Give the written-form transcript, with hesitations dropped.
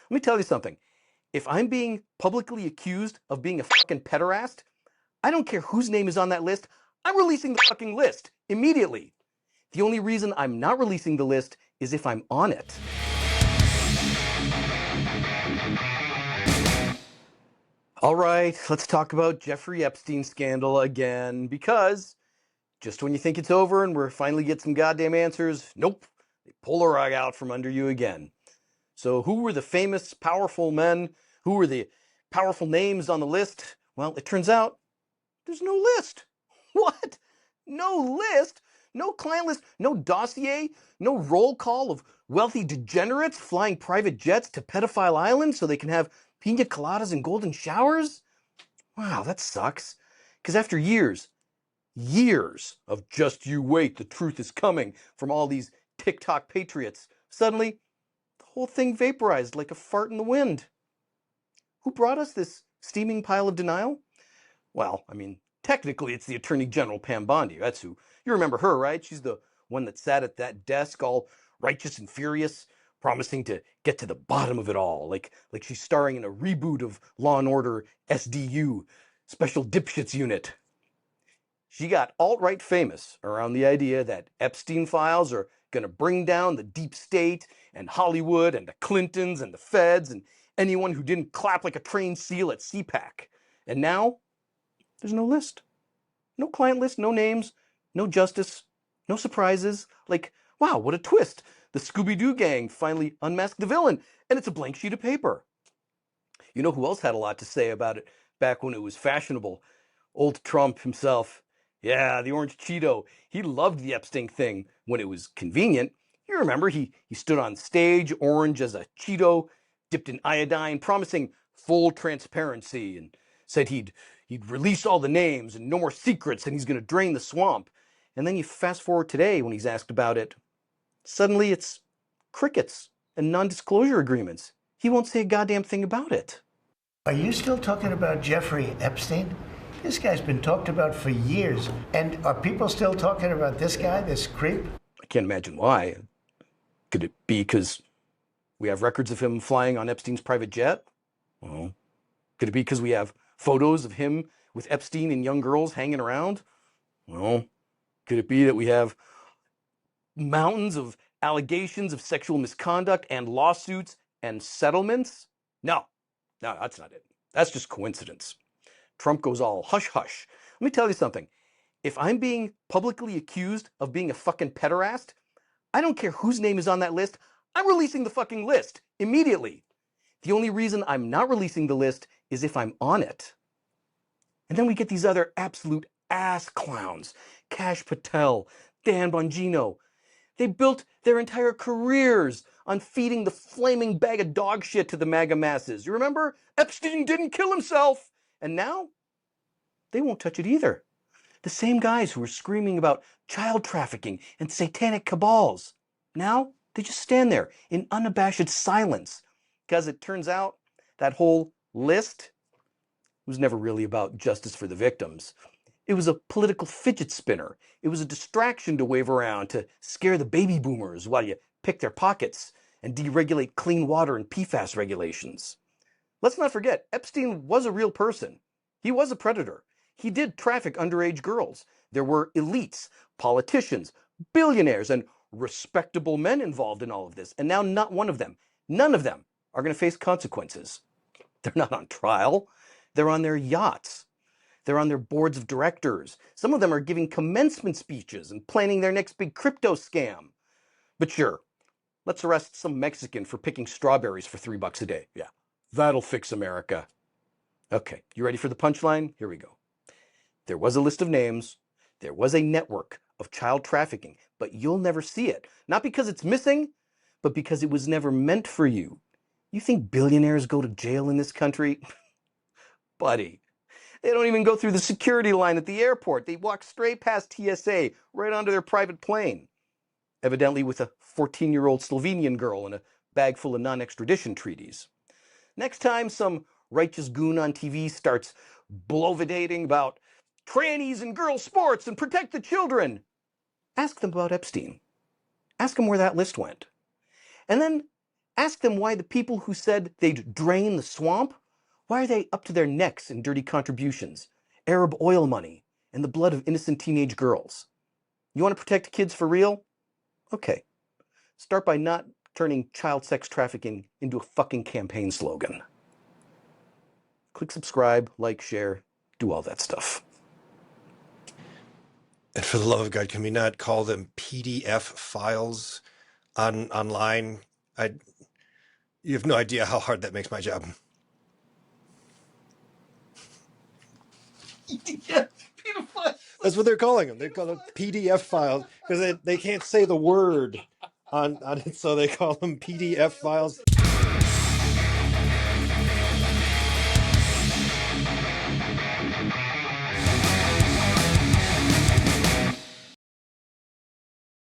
Let me tell you something. If I'm being publicly accused of being a fucking pederast, I don't care whose name is on that list. I'm releasing the fucking list immediately. The only reason I'm not releasing the list is if I'm on it. All right, let's talk about Jeffrey Epstein scandal again, because just when you think it's over and we're finally get some goddamn answers, nope, they pull the rug out from under you again. So who were the famous, powerful men? Who were the powerful names on the list? Well, it turns out there's no list. What? No list? No client list? No dossier? No roll call of wealthy degenerates flying private jets to pedophile islands so they can have pina coladas and golden showers? Wow, that sucks. Because after years of just you wait, the truth is coming from all these TikTok patriots, suddenly the whole thing vaporized like a fart in the wind. Who brought us this steaming pile of denial? Well, I mean, technically it's the Attorney General Pam Bondi. That's who. You remember her, right? She's the one that sat at that desk all righteous and furious, promising to get to the bottom of it all, like she's starring in a reboot of Law and Order SDU, Special Dipshits Unit. She got alt-right famous around the idea that Epstein files are going to bring down the deep state and Hollywood and the Clintons and the feds and anyone who didn't clap like a trained seal at CPAC. And now, there's no list. No client list, no names, no justice, no surprises. Like, wow, what a twist. The Scooby-Doo gang finally unmasked the villain, and it's a blank sheet of paper. You know who else had a lot to say about it back when it was fashionable? Old Trump himself. Yeah, the orange Cheeto. He loved the Epstein thing when it was convenient. You remember, he stood on stage, orange as a Cheeto, dipped in iodine, promising full transparency, and said he'd release all the names and no more secrets, and he's going to drain the swamp. And then you fast forward today when he's asked about it. Suddenly it's crickets and non-disclosure agreements. He won't say a goddamn thing about it. Are you still talking about Jeffrey Epstein? This guy's been talked about for years. And are people still talking about this guy, this creep? I can't imagine why. Could it be because we have records of him flying on Epstein's private jet? Well, could it be because we have photos of him with Epstein and young girls hanging around? Well, could it be that we have mountains of allegations of sexual misconduct and lawsuits and settlements? No, that's not it. That's just coincidence. Trump goes all hush-hush. Let me tell you something. If I'm being publicly accused of being a fucking pederast, I don't care whose name is on that list. I'm releasing the fucking list immediately. The only reason I'm not releasing the list is if I'm on it. And then we get these other absolute ass clowns. Kash, Patel, Bongino. They built their entire careers on feeding the flaming bag of dog shit to the MAGA masses. You remember? Epstein didn't kill himself. And now, they won't touch it either. The same guys who were screaming about child trafficking and satanic cabals. Now, they just stand there in unabashed silence. Because it turns out that whole list was never really about justice for the victims. It was a political fidget spinner. It was a distraction to wave around to scare the baby boomers while you pick their pockets and deregulate clean water and PFAS regulations. Let's not forget, Epstein was a real person. He was a predator. He did traffic underage girls. There were elites, politicians, billionaires, and respectable men involved in all of this. And now not one of them, none of them, are going to face consequences. They're not on trial. They're on their yachts. They're on their boards of directors. Some of them are giving commencement speeches and planning their next big crypto scam. But sure, let's arrest some Mexican for picking strawberries for $3 a day. Yeah, that'll fix America. Okay, you ready for the punchline? Here we go. There was a list of names. There was a network of child trafficking, but you'll never see it. Not because it's missing, but because it was never meant for you. You think billionaires go to jail in this country? Buddy, they don't even go through the security line at the airport. They walk straight past TSA, right onto their private plane. Evidently with a 14-year-old Slovenian girl and a bag full of non-extradition treaties. Next time some righteous goon on TV starts blovidating about trannies and girl sports and protect the children, ask them about Epstein. Ask them where that list went. And then Ask them why the people who said they'd drain the swamp, why are they up to their necks in dirty contributions, Arab oil money, and the blood of innocent teenage girls? You want to protect kids for real? Okay. Start by not turning child sex trafficking into a fucking campaign slogan. Click subscribe, like, share, do all that stuff. And for the love of God, can we not call them PDF files online? You have no idea how hard that makes my job. That's what they're calling them. They call them PDF files because they can't say the word on it, so they call them PDF files.